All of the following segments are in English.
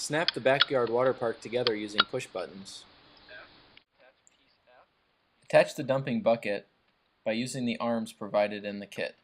Snap the backyard water park together using push buttons. Attach the dumping bucket by using the arms provided in the kit.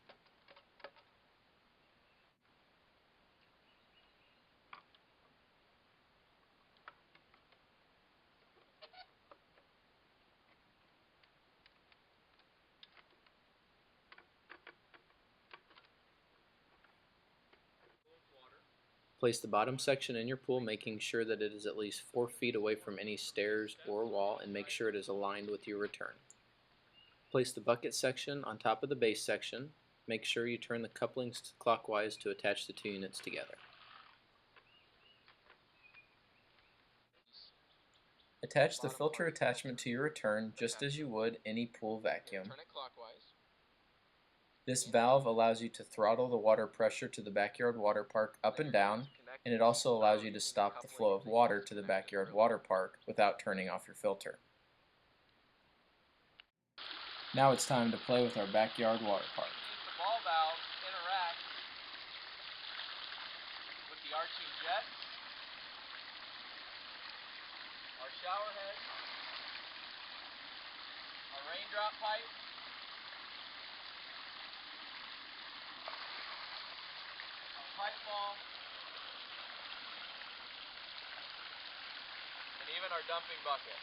Place the bottom section in your pool, making sure that it is at least 4 feet away from any stairs or wall, and make sure it is aligned with your return. Place the bucket section on top of the base section. Make sure you turn the couplings clockwise to attach the two units together. Attach the filter attachment to your return just as you would any pool vacuum. This valve allows you to throttle the water pressure to the backyard water park up and down, and it also allows you to stop the flow of water to the backyard water park without turning off your filter. Now it's time to play with our backyard water park. The ball valve interacts with the arching jet, our shower head, our raindrop pipe, our pipe ball, and even our dumping bucket.